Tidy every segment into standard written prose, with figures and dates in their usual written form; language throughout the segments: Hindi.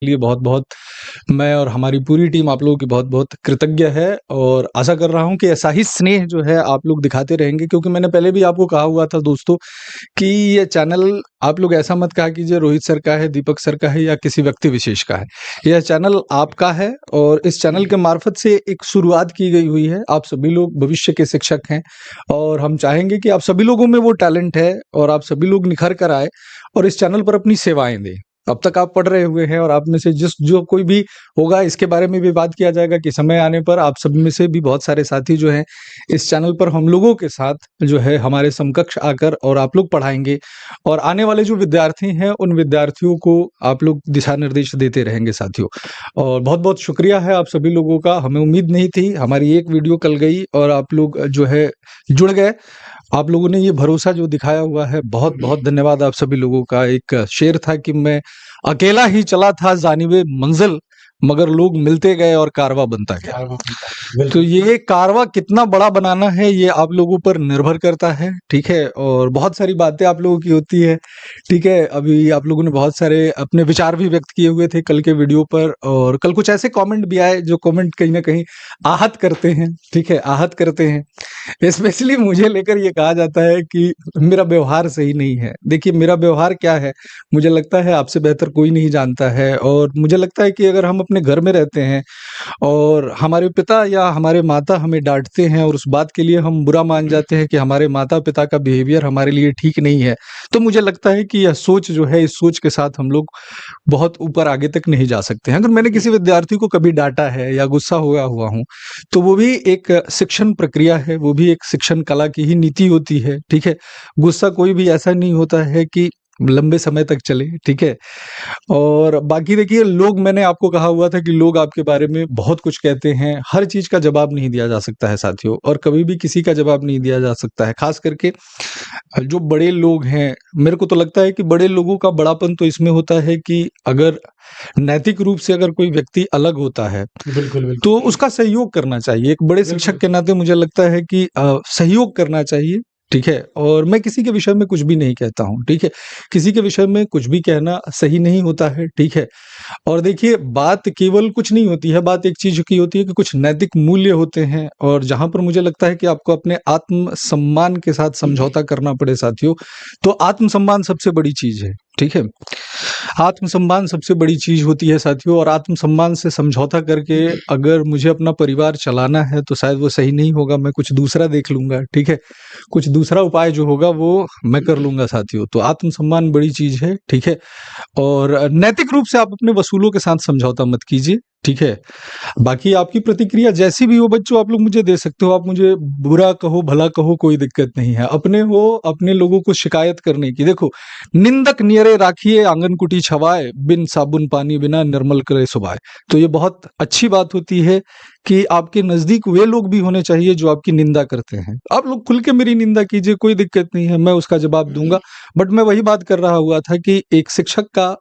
लिए बहुत-बहुत मैं और हमारी पूरी टीम आप लोगों की बहुत-बहुत कृतज्ञ है और आशा कर रहा हूँ कि ऐसा ही स्नेह जो है आप लोग दिखाते रहेंगे, क्योंकि मैंने पहले भी आपको कहा हुआ था दोस्तों कि ये चैनल आप लोग ऐसा मत कहा कीजिए रोहित सर का है, दीपक सर का है या किसी व्यक्ति विशेष का है। यह चैनल आपका है और इस चैनल के मार्फत से एक शुरुआत की गई हुई है। आप सभी लोग भविष्य के शिक्षक हैं और हम चाहेंगे कि आप सभी लोगों में वो टैलेंट है और आप सभी लोग निखर कर आए और इस चैनल पर अपनी सेवाएँ दें। अब तक आप पढ़ रहे हुए हैं और आप में से जो कोई भी होगा इसके बारे में भी बात किया जाएगा कि समय आने पर आप सब में से भी बहुत सारे साथी जो हैं इस चैनल पर हम लोगों के साथ जो है हमारे समकक्ष आकर और आप लोग पढ़ाएँगे और आने वाले जो विद्यार्थी हैं उन विद्यार्थियों को आप लोग दिशा निर्देश देते रहेंगे साथियों। और बहुत-बहुत शुक्रिया है आप सभी लोगों का, हमें उम्मीद नहीं थी, हमारी एक वीडियो कल गई और आप लोग जो है जुड़ गए। आप लोगों ने ये भरोसा जो दिखाया हुआ है, बहुत-बहुत धन्यवाद आप सभी लोगों का। एक शेर था कि मैं अकेला ही चला था जानिबे मंज़िल, मगर लोग मिलते गए और कारवां बनता गया। तो बिल्कुल। ये कारवां कितना बड़ा बनाना है, ये आप लोगों पर निर्भर करता है, ठीक है? और बहुत सारी बातें आप लोगों की होती है, ठीक है? अभी आप लोगों ने बहुत सारे अपने विचार भी व्यक्त किए हुए थे कल के वीडियो पर और कल कुछ ऐसे कमेंट भी आए, जो कमेंट कहीं न कहीं आहत करते हैं, ठीक है? आहत करते हैं। स्पेशली मुझे लेकर ये कहा जाता है कि मेरा व्यवहार सही नहीं है। देखिए मेरा व्यवहार क्या है, मुझे लगता है आपसे बेहतर कोई नहीं जानता है और मुझे लगता है कि अगर हम अपने घर में रहते हैं और हमारे पिता या हमारे माता हमें डाँटते हैं और उस बात के लिए हम बुरा मान जाते हैं कि हमारे माता-पिता का बिहेवियर हमारे लिए ठीक नहीं है, तो मुझे लगता है कि यह सोच जो है, इस सोच के साथ हम लोग बहुत ऊपर आगे तक नहीं जा सकते हैं। अगर मैंने किसी विद्यार्थी को कभी डाँटा है या गुस्सा हुआ हुआ हूँ, तो वो भी एक शिक्षण प्रक्रिया है, वो भी एक शिक्षण कला की ही नीति होती है, ठीक है? गुस्सा कोई भी ऐसा नहीं होता है कि लंबे समय तक चले, ठीक है? और बाकी देखिए लोग मैंने आपको कहा हुआ था कि लोग आपके बारे में बहुत कुछ कहते हैं, हर चीज़ का जवाब नहीं दिया जा सकता है साथियों और कभी भी किसी का जवाब नहीं दिया जा सकता है। ख़ास करके जो बड़े लोग हैं, मेरे को तो लगता है कि बड़े लोगों का बड़ापन तो इसमें होता है कि अगर नैतिक रूप से अगर कोई व्यक्ति अलग होता है, बिल्कुल, बिल्कुल। तो उसका सहयोग करना चाहिए। एक बड़े शिक्षक बिल्कुल। के नाते मुझे लगता है कि सहयोग करना चाहिए, ठीक है? और मैं किसी के विषय में कुछ भी नहीं कहता हूँ, ठीक है? किसी के विषय में कुछ भी कहना सही नहीं होता है, ठीक है? और देखिए बात केवल कुछ नहीं होती है, बात एक चीज़ की होती है कि कुछ नैतिक मूल्य होते हैं और जहाँ पर मुझे लगता है कि आपको अपने आत्म-सम्मान के साथ समझौता करना पड़े साथियों, तो आत्म-सम्मान सबसे बड़ी चीज़ है, ठीक है? आत्म-सम्मान सबसे बड़ी चीज़ होती है साथियों और आत्म-सम्मान से समझौता करके अगर मुझे अपना परिवार चलाना है, तो शायद वो सही नहीं होगा, मैं कुछ दूसरा देख लूँगा, ठीक है? कुछ दूसरा उपाय जो होगा वो मैं कर लूँगा साथियों। तो आत्म-सम्मान बड़ी चीज़ है, ठीक है? और नैतिक रूप से आप अपने वसूलों के साथ समझौता मत कीजिए, ठीक है? बाकी आपकी प्रतिक्रिया जैसी भी हो बच्चों आप लोग मुझे दे सकते हो, आप मुझे बुरा कहो, भला कहो कोई दिक्कत नहीं है। अपने हो, अपने लोगों को शिकायत करने की देखो, निंदक नियरे राखिए आँगन कुटी छवाए, बिन साबुन पानी बिना निर्मल करे सुभाए। तो ये बहुत अच्छी बात होती है कि आपके नज़दीक वे लोग भी होने चाहिए जो आपकी निंदा करते हैं। आप लोग खुल के मेरी निंदा कीजिए, कोई दिक्कत नहीं है, मैं उसका जवाब दूँगा। बट मैं वही बात कर रहा हुआ था कि एक शिक्षक का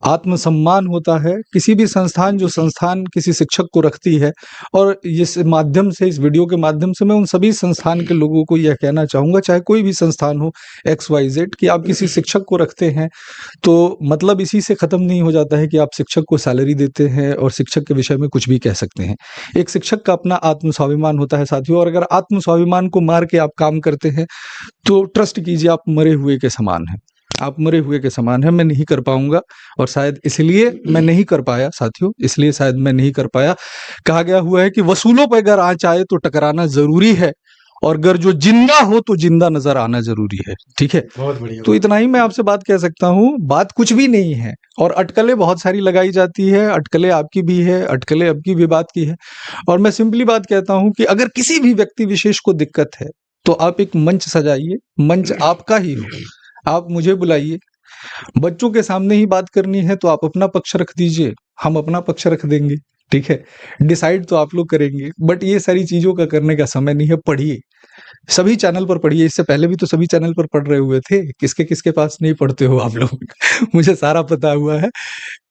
आत्मसम्मान होता है, किसी भी संस्थान जो संस्थान किसी शिक्षक को रखती है और इस माध्यम से इस वीडियो के माध्यम से मैं उन सभी संस्थान के लोगों को यह कहना चाहूँगा, चाहे कोई भी संस्थान हो एक्स, वाई, ज़ेड कि आप किसी शिक्षक को रखते हैं, तो मतलब इसी से ख़त्म नहीं हो जाता है कि आप शिक्षक को सैलरी देते हैं और शिक्षक के विषय में कुछ भी कह सकते हैं। एक शिक्षक का अपना आत्म-स्वाभिमान होता है साथियों और अगर आत्म-स्वाभिमान को मार के आप काम करते हैं, तो ट्रस्ट कीजिए आप मरे हुए के समान हैं। आप मरे हुए के समान हैं, मैं नहीं कर पाऊँगा और शायद इसलिए मैं नहीं कर पाया साथियों, इसलिए शायद मैं नहीं कर पाया। कहा गया हुआ है कि वसूलों पे अगर आँच आए तो टकराना ज़रूरी है और अगर जो ज़िंदा हो तो ज़िंदा नज़र आना ज़रूरी है, ठीक है? बहुत बढ़िया। तो इतना ही मैं आपसे बात कह सकता हूँ, बात कुछ भी नहीं है और अटकलें बहुत सारी लगाई जाती है, अटकलें आपकी भी है, अटकलें आपकी भी बात की है और मैं सिंपली बात कहता हूँ कि अगर किसी भी व्यक्ति विशेष को दिक्कत है, तो आप एक मंच सजाइए, मंच आपका ही हो, आप मुझे बुलाइए। बच्चों के सामने ही बात करनी है तो आप अपना पक्ष रख दीजिए, हम अपना पक्ष रख देंगे, ठीक है? डिसाइड तो आप लोग करेंगे, बट ये सारी चीज़ों का करने का समय नहीं है, पढ़िए। सभी चैनल पर पढ़िए, इससे पहले भी तो सभी चैनल पर पढ़ रहे हुए थे, किसके-किसके पास नहीं पढ़ते हो आप लोग? मुझे सारा पता हुआ है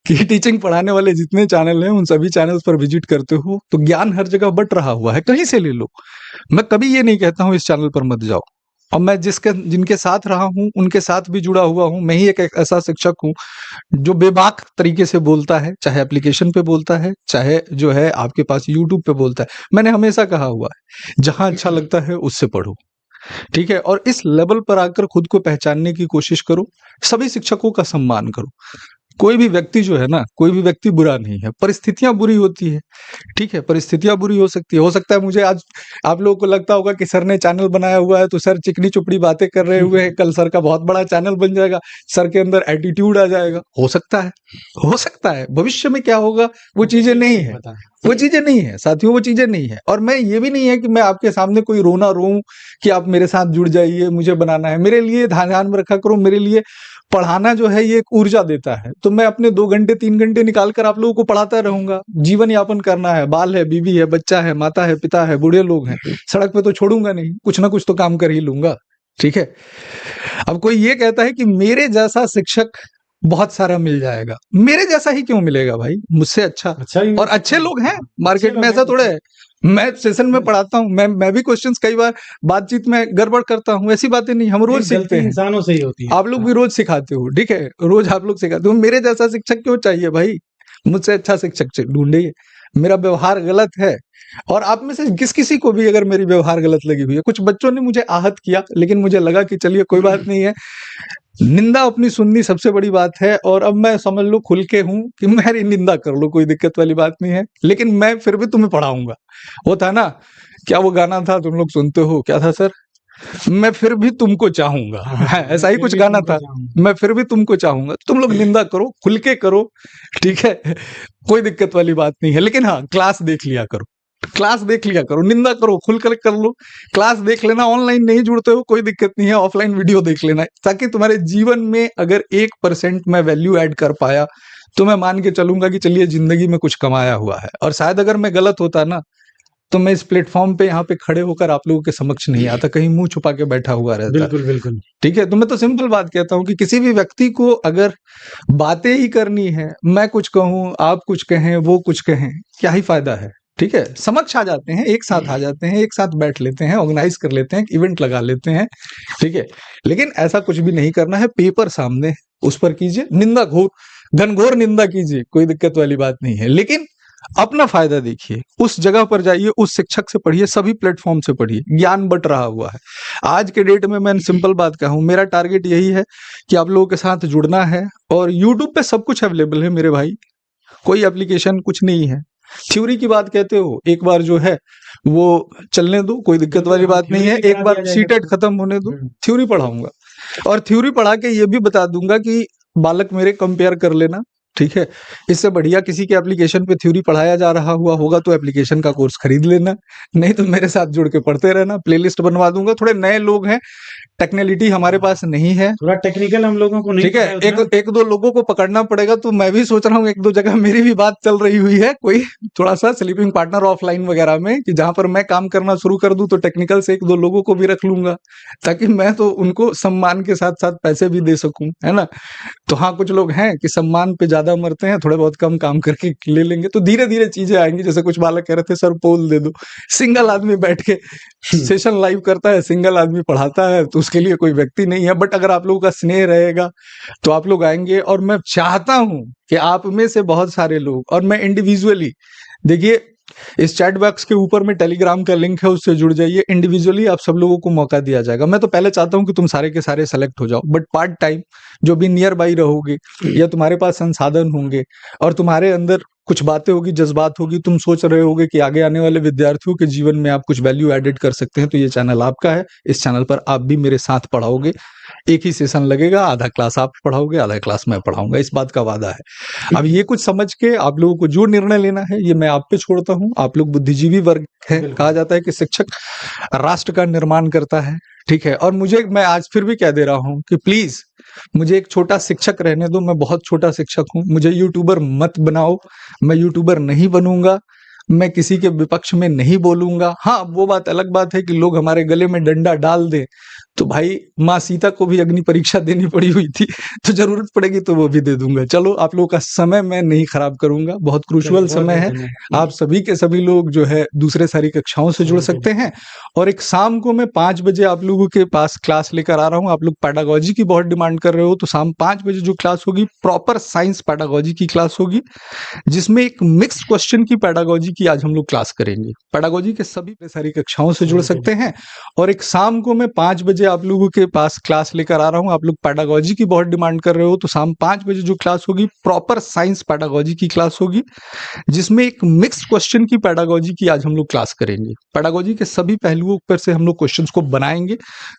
कि टीचिंग पढ़ाने वाले जितने चैनल हैं, उन सभी चैनल्स पर विज़िट करते हो, तो ज्ञान हर जगह बँट रहा हुआ है, कहीं से ले लो। मैं कभी ये नहीं कहता हूँ इस चैनल पर मत जाओ, और मैं जिनके साथ रहा हूँ, उनके साथ भी जुड़ा हुआ हूँ। मैं ही एक ऐसा शिक्षक हूँ जो बेबाक तरीके से बोलता है, चाहे एप्लीकेशन पे बोलता है, चाहे जो है आपके पास यूट्यूब पे बोलता है। मैंने हमेशा कहा हुआ है, जहाँ अच्छा लगता है उससे पढ़ो, ठीक है? और इस लेवल पर आकर खुद को पहचानने की कोशिश करो, सभी शिक्षकों का सम्मान करो। कोई भी व्यक्ति जो है ना, कोई भी व्यक्ति बुरा नहीं है, परिस्थितियाँ बुरी होती है, ठीक है? परिस्थितियाँ बुरी हो सकती है। हो सकता है मुझे आज आप लोगों को लगता होगा कि सर ने चैनल बनाया हुआ है, तो सर चिकनी-चुपड़ी बातें कर रहे हुए हैं, कल सर का बहुत बड़ा चैनल बन जाएगा, सर के अंदर एटीट्यूड आ जाएगा। हो सकता है, हो सकता है। भविष्य में क्या होगा, वो चीज़ें नहीं है। वो चीज़ें नहीं है, साथियों वो चीज़ें नहीं है। और मैं ये भी नहीं है कि मैं आपके सामने कोई रोना रोऊँ कि आप मेरे साथ जुड़ जाइए, मुझे बनाना है। मेरे लिए ध्यान में रखा करो, मेरे लिए पढ़ाना जो है ये एक ऊर्जा देता है। तो मैं अपने 2 घंटे 3 घंटे निकाल कर आप लोगों को पढ़ाता रहूँगा। जीवन यापन करना है, बाल है, बीवी है, बच्चा है, माता है, पिता है, बूढ़े लोग हैं। सड़क पे तो छोड़ूँगा नहीं, कुछ ना कुछ तो काम कर ही लूँगा, ठीक है? अब कोई ये कहता है कि मेरे जैसा शिक्षक बहुत सारा मिल जाएगा। मेरे जैसा ही क्यों मिलेगा भाई? मुझसे अच्छा अच्छा ही और अच्छे लोग हैं मार्केट में, ऐसा थोड़ा है। मैं सेशन में पढ़ाता हूँ, मैं भी क्वेश्चंस कई बार बातचीत में गड़बड़ करता हूँ, ऐसी बातें नहीं, हम रोज़ सीखते गलती हैं। इंसानों से ही होती है। आप लोग भी रोज़ सिखाते हो, ठीक है? रोज़ आप लोग सिखाते हो। मेरे जैसा शिक्षक क्यों चाहिए भाई? मुझसे अच्छा शिक्षक ढूँढिए। मेरा व्यवहार गलत है और आप में से किसी को भी अगर मेरी व्यवहार गलत लगी हुई है, कुछ बच्चों ने मुझे आहत किया, लेकिन मुझे लगा कि चलिए कोई बात नहीं है। निंदा अपनी सुननी सबसे बड़ी बात है और अब मैं समझ लो खुल के हूँ कि मेरी निंदा कर लो, कोई दिक्कत वाली बात नहीं है। लेकिन मैं फिर भी तुम्हें पढ़ाऊँगा। वो था ना, क्या वो गाना था तुम लोग सुनते हो, क्या था सर? मैं फिर भी तुमको चाहूँगा। हाँ, ऐसा ही फिर कुछ भी गाना तुमको था। चाहूँगा। मैं फिर भी तुमको चाहूँगा। तुम लोग निंदा करो, खुल के करो, ठीक है? कोई दिक्कत वाली बात नहीं है। लेकिन हाँ, क्लास देख लिया करो। क्लास देख लिया करो, निंदा करो, खुल कर लो। क्लास देख लेना, ऑनलाइन नहीं जुड़ते हो कोई दिक्कत नहीं है, ऑफलाइन वीडियो देख लेना, ताकि तुम्हारे जीवन में अगर 1% मैं वैल्यू ऐड कर पाया, तो मैं मान के चलूँगा कि चलिए ज़िंदगी में कुछ कमाया हुआ है। और शायद अगर मैं गलत होता ना, तो मैं इस प्लेटफ़ॉर्म पे यहाँ पे खड़े होकर आप लोगों के समक्ष नहीं आता, कहीं मुँह छुपा के बैठा हुआ रहता। बिल्कुल, बिल्कुल। ठीक है? तो मैं तो सिंपल बात कहता हूँ कि किसी भी व्यक्ति को अगर बातें ही करनी है, मैं कुछ कहूँ, आप कुछ कहें, वो कुछ कहें, क्या ही फ़ायदा है? ठीक है? समक्ष आ जाते हैं, एक साथ आ जाते हैं, एक साथ बैठ लेते हैं, ऑर्गेनाइज़ कर लेते हैं, एक इवेंट लगा लेते हैं, ठीक है? लेकिन ऐसा कुछ भी नहीं करना है, पेपर सामने है, उस पर कीजिए, घनघोर निंदा कीजिए, कोई दिक्कत वाली बात नहीं है। लेकिन अपना फ़ायदा देखिए, उस जगह पर जाइए, उस शिक्षक से पढ़िए, सभी प्लेटफ़ॉर्म से पढ़िए, ज्ञान बँट रहा हुआ है। आज के डेट में मैं सिंपल बात कहूँ, मेरा टारगेट यही है कि आप लोगों के साथ जुड़ना है और यूट्यूब पे सब कुछ अवेलेबल है मेरे भाई, कोई एप्लीकेशन कुछ नहीं है। थ्योरी की बात कहते हो, एक बार जो है वो चलने दो, कोई दिक्कत बिल्कुल, वाली हाँ, बात नहीं थ्योरी है, भी एक करा बार दिया जाएगा सीटेट तो। खत्म होने दो, हुँ। थ्योरी पढ़ाऊँगा और थ्योरी पढ़ा के ये भी बता दूँगा कि बालक मेरे कंपेयर कर लेना, ठीक है? इससे बढ़िया किसी के एप्लीकेशन पे थ्योरी पढ़ाया जा रहा हुआ होगा तो एप्लीकेशन का कोर्स खरीद लेना, नहीं तो मेरे साथ जुड़ के पढ़ते रहना, प्लेलिस्ट बनवा दूँगा। थोड़े नए लोग हैं, टेक्निकलिटी हमारे पास नहीं है, थोड़ा टेक्निकल हम लोगों को नहीं ठीक पता है? है एक उतना। 1-2 लोगों को पकड़ना पड़ेगा, तो मैं भी सोच रहा हूँ 1-2 जगह मेरी भी बात चल रही हुई है, कोई थोड़ा-सा स्लीपिंग पार्टनर ऑफलाइन वगैरह में, कि जहाँ पर मैं काम करना शुरू कर दूँ, तो टेक्निकल से 1-2 लोगों को भी रख लूँगा, ताकि मैं तो उनको सम्मान के साथ-साथ पैसे भी दे सकूँ, है ना? तो हाँ, कुछ लोग हैं कि सम्मान पे ज़्यादा मरते हैं, थोड़े बहुत कम काम करके ले लेंगे, तो धीरे-धीरे चीज़ें आएँगी। जैसे कुछ बालक कह रहे थे, "सर पोल दे दो।" सिंगल आदमी बैठ के सेशन लाइव करता है, सिंगल आदमी पढ़ाता है, तो उसके लिए कोई व्यक्ति नहीं है। बट अगर आप लोगों का स्नेह रहेगा, तो आप लोग आएँगे और मैं चाहता हूँ कि आप में से बहुत सारे लोग और मैं इंडिविजुअली देखिए, इस चैट बॉक्स के ऊपर में टेलीग्राम का लिंक है, उससे जुड़ जाइए। इंडिविजुअली आप सब लोगों को मौका दिया जाएगा। मैं तो पहले चाहता हूँ कि तुम सारे के सारे सेलेक्ट हो जाओ, बट पार्ट टाइम जो भी नियर बाई रहोगे या तुम्हारे पास संसाधन होंगे और तुम्हारे अंदर कुछ बातें होगी, जज़्बात होगी, तुम सोच रहे होगे कि आगे आने वाले विद्यार्थियों के जीवन में आप कुछ वैल्यू एडेड कर सकते हैं, तो ये चैनल आपका है। इस चैनल पर आप भी मेरे साथ पढ़ाओगे। एक ही सेशन लगेगा, आधा क्लास आप पढ़ाओगे, आधा क्लास मैं पढ़ाऊँगा, इस बात का वादा है। अब ये कुछ समझ के आप लोगों को जो निर्णय लेना है, ये मैं आप पे छोड़ता हूँ। आप लोग बुद्धिजीवी वर्ग हैं, बिल्कुल। कहा जाता है कि शिक्षक राष्ट्र का निर्माण करता है, ठीक है? और मैं आज फिर भी कह दे रहा हूँ कि प्लीज़ मुझे एक छोटा शिक्षक रहने दो, मैं बहुत छोटा शिक्षक हूँ। मुझे यूट्यूबर मत बनाओ, मैं यूट्यूबर नहीं बनूँगा, मैं किसी के विपक्ष में नहीं बोलूँगा। हाँ, वो बात अलग बात है कि लोग हमारे गले में डंडा डाल दें, तो भाई माँ सीता को भी अग्नि परीक्षा देनी पड़ी हुई थी, तो ज़रूरत पड़ेगी तो वो भी दे दूँगा। चलो आप लोगों का समय मैं नहीं खराब करूँगा, बहुत क्रूशियल समय है। आप सभी के सभी लोग जो है दूसरे सारी कक्षाओं से जुड़ सकते हैं और एक शाम को मैं 5 बजे आप लोगों के पास क्लास लेकर आ रहा हूँ। आप लोग पेडागोजी की बहुत डिमांड कर रहे हो, तो शाम 5 बजे जो क्लास होगी प्रॉपर साइंस पेडागोजी की क्लास होगी, जिसमें एक मिक्स क्वेश्चन की पेडागोजी की आज हम लोग क्लास करेंगे। पेडागोजी के सभी सारी कक्षाओं से जुड़ सकते हैं और एक शाम को मैं 5 बजे आप लोगों के पास क्लास लेकर आ रहा हूँ। आप लोग पेडागोजी की बहुत डिमांड कर रहे हो, तो शाम 5 बजे जो क्लास होगी प्रॉपर साइंस पेडागोजी की क्लास होगी, जिसमें एक मिक्स क्वेश्चन की पेडागोजी की आज हम लोग क्लास करेंगे। पेडागोजी के सभी पहलुओं पर से हम लोग क्वेश्चंस को बनाएंगे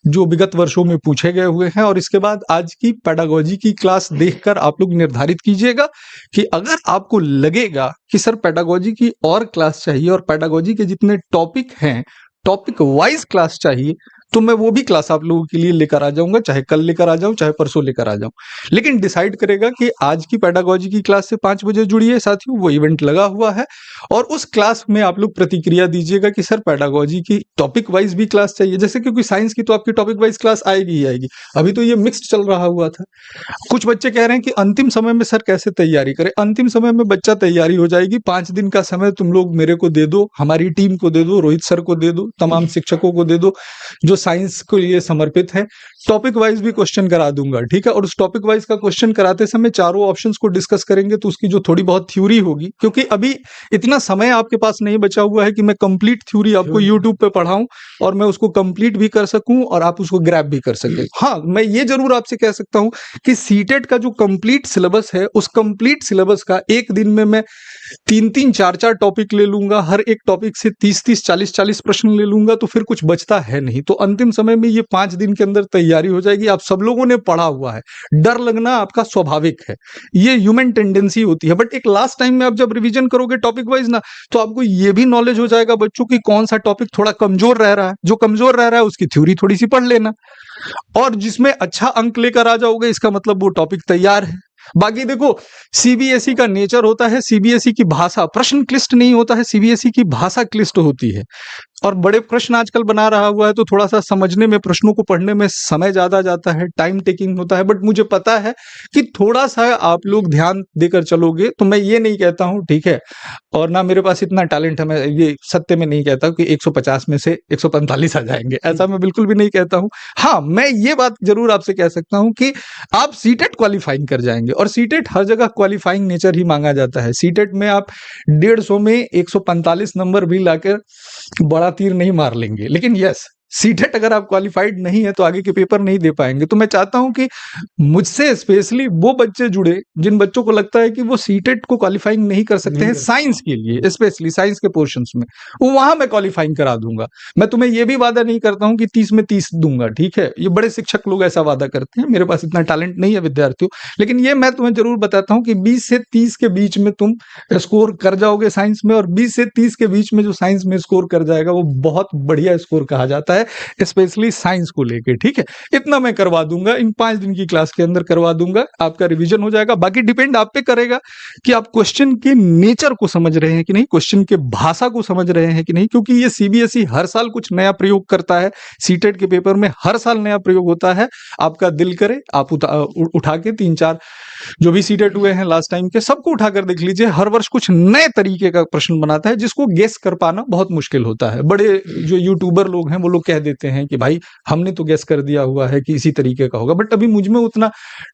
जो विगत वर्षों में पूछे गए हुए हैं, और इसके बाद आज की पेडागोजी की क्लास देखकर आप लोग निर्धारित कीजिएगा कि अगर आपको लगेगा कि सर पेडागोजी की और क्लास चाहिए और पेडागोजी के जितने टॉपिक हैं टॉपिक वाइज क्लास चाहिए, तो मैं वो भी क्लास आप लोगों के लिए लेकर आ जाऊंगा, चाहे कल लेकर आ जाऊं चाहे परसों लेकर आ जाऊं। लेकिन डिसाइड करेगा कि आज की पेडागोजी की क्लास से 5 बजे जुड़िए साथियों, वो इवेंट लगा हुआ है और उस क्लास में आप लोग प्रतिक्रिया दीजिएगा कि सर पेडागोजी की टॉपिक वाइज भी क्लास चाहिए। जैसे क्योंकि साइंस की तो आपकी टॉपिक वाइज क्लास आएगी ही आएगी, अभी तो ये मिक्स्ड चल रहा हुआ था। कुछ बच्चे कह रहे हैं कि अंतिम समय में सर कैसे तैयारी करें। अंतिम समय में बच्चा तैयारी हो जाएगी। 5 दिन का समय तुम लोग मेरे को दे दो, हमारी टीम को दे दो, रोहित सर को दे दो, तमाम शिक्षकों को दे दो जो साइंस के लिए समर्पित है। टॉपिक वाइज भी क्वेश्चन करा दूंगा, ठीक है। और उस टॉपिक वाइज का क्वेश्चन कराते समय चारों ऑप्शंस को डिस्कस करेंगे, तो उसकी जो थोड़ी बहुत थ्योरी होगी, क्योंकि अभी इतना समय आपके पास नहीं बचा हुआ है कि मैं कंप्लीट थ्योरी आपको यूट्यूब पे पढ़ाऊं और मैं उसको कंप्लीट भी कर सकूं और आप उसको ग्रैब भी कर सकें। हाँ, मैं ये जरूर आपसे कह सकता हूं कि सीटेट का जो कंप्लीट सिलेबस है, उस कंप्लीट सिलेबस का एक दिन में मैं 3-3, 4-4 टॉपिक ले लूंगा, हर एक टॉपिक से 30-30, 40-40 प्रश्न ले लूंगा, तो फिर कुछ बचता है नहीं। तो अंतिम समय में ये 5 दिन के अंदर तैयारी हो जाएगी। आप सब लोगों ने पढ़ा हुआ है, डर लगना आपका स्वाभाविक है, ये ह्यूमन टेंडेंसी होती है, बट एक लास्ट टाइम में आप जब रिवीजन करोगे टॉपिक वाइज ना, तो आपको ये भी नॉलेज हो जाएगा बच्चों की कौन सा टॉपिक थोड़ा कमजोर रह रहा है। जो कमजोर रह रहा है उसकी थ्योरी थोड़ी सी पढ़ लेना, और जिसमें अच्छा अंक लेकर आ जाओगे इसका मतलब वो टॉपिक तैयार है। बाकी देखो, सीबीएसई का नेचर होता है, सीबीएसई की भाषा प्रश्न क्लिष्ट नहीं होता है, सीबीएसई की भाषा क्लिष्ट होती है। और बड़े प्रश्न आजकल बना रहा हुआ है, तो थोड़ा सा समझने में, प्रश्नों को पढ़ने में समय ज्यादा जाता है, टाइम टेकिंग होता है। बट मुझे पता है कि थोड़ा सा आप लोग ध्यान देकर चलोगे, तो मैं ये नहीं कहता हूं, ठीक है, और ना मेरे पास इतना टैलेंट है, मैं ये सत्य में नहीं कहता कि 150 में से 145 आ जाएंगे, ऐसा मैं बिल्कुल भी नहीं कहता हूं। हाँ, मैं ये बात जरूर आपसे कह सकता हूं कि आप सीटेट क्वालिफाइंग कर जाएंगे, और सीटेट हर जगह क्वालिफाइंग नेचर ही मांगा जाता है। सीटेट में आप 150 में 145 नंबर भी लाकर बड़ा तीर नहीं मार लेंगे, लेकिन यस, सीटेट अगर आप क्वालिफाइड नहीं है तो आगे के पेपर नहीं दे पाएंगे। तो मैं चाहता हूं कि मुझसे स्पेशली वो बच्चे जुड़े जिन बच्चों को लगता है कि वो सीटेट को क्वालिफाइंग नहीं कर सकते हैं साइंस के लिए, स्पेशली साइंस के पोर्शंस में, वो वहां मैं क्वालिफाइंग करा दूंगा। मैं तुम्हें ये भी वादा नहीं करता हूं कि 30 में 30 दूंगा, ठीक है, ये बड़े शिक्षक लोग ऐसा वादा करते हैं, मेरे पास इतना टैलेंट नहीं है विद्यार्थियों, लेकिन ये मैं तुम्हें जरूर बताता हूं कि 20 से 30 के बीच में तुम स्कोर कर जाओगे साइंस में, और 20 से 30 के बीच में जो साइंस में स्कोर कर जाएगा वो बहुत बढ़िया स्कोर कहा जाता है, स्पेशली साइंस को लेके, ठीक है। इतना मैं करवा दूंगा, इन 5 दिन की क्लास के अंदर करवा दूंगा, आपका रिवीजन हो जाएगा। बाकी डिपेंड आप पे करेगा कि आप क्वेश्चन के नेचर को समझ रहे हैं कि नहीं, क्वेश्चन के भाषा को समझ रहे हैं कि नहीं, क्योंकि ये सीबीएसई हर साल कुछ नया प्रयोग करता है। सीटेट के पेपर में हर साल नया प्रयोग होता है। आपका दिल करे आप उठा के 3-4 जो भी सीटेट हुए हैं लास्ट टाइम के, सबको उठाकर देख लीजिए, हर वर्ष कुछ नए तरीके का प्रश्न बनाता है जिसको गेस कर पाना बहुत मुश्किल होता है। बड़े जो यूट्यूबर लोग हैं वो लोग कह देते हैं कि भाई हमने तो गेस कर दिया हुआ है कि इसी तरीके का होगा, बट अभी मुझ में उतना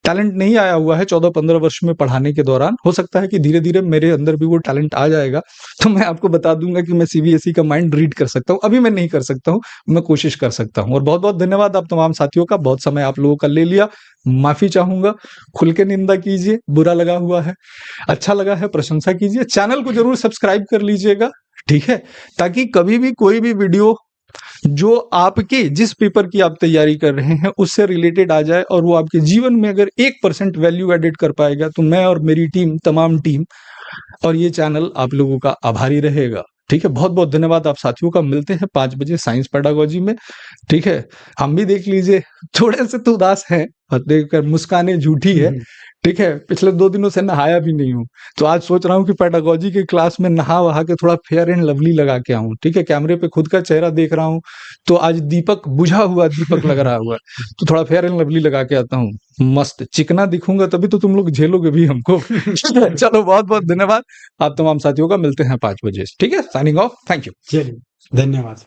टैलेंट नहीं आया हुआ है 14-15 वर्ष में पढ़ाने के दौरान। हो सकता है कि धीरे धीरे मेरे अंदर भी वो टैलेंट आ जाएगा, तो मैं आपको बता दूंगा कि मैं सीबीएसई का माइंड रीड कर सकता हूँ। अभी मैं नहीं कर सकता हूँ, मैं कोशिश कर सकता हूँ। और बहुत बहुत धन्यवाद आप तमाम साथियों का, बहुत समय आप लोगों का ले लिया, माफी चाहूंगा। खुल के निंदा कीजिए, बुरा लगा हुआ है, अच्छा लगा है प्रशंसा कीजिए। चैनल को जरूर सब्सक्राइब कर लीजिएगा, ठीक है, ताकि कभी भी कोई भी वीडियो जो आपके जिस पेपर की आप तैयारी कर रहे हैं उससे रिलेटेड आ जाए और वो आपके जीवन में अगर 1% वैल्यू एडिट कर पाएगा, तो मैं और मेरी टीम, तमाम टीम और ये चैनल आप लोगों का आभारी रहेगा, ठीक है। बहुत बहुत धन्यवाद आप साथियों का। मिलते हैं 5 बजे साइंस पेडागोजी में, ठीक है। हम भी देख लीजिए, थोड़े से तो उदास हैं, देखकर मुस्काने झूठी है, ठीक है, पिछले 2 दिनों से नहाया भी नहीं हूँ। तो आज सोच रहा हूँ कि पेडागोजी की क्लास में नहा-वहा के थोड़ा फेयर एंड लवली लगा के आऊँ, ठीक है? कैमरे पे खुद का चेहरा देख रहा हूँ, तो आज दीपक बुझा हुआ दीपक लग रहा हुआ है, तो थोड़ा फेयर एंड लवली लगा के आता हूँ। मस्त चिकना दिखूँगा तभी तो तुम लोग झेलोगे भी हमको। ठीक है, चलो बहुत-बहुत धन्यवाद। आप तमाम साथियों का मिलते हैं 5 बजे, ठीक है? Signing off, thank you. चलिए, धन्यवाद।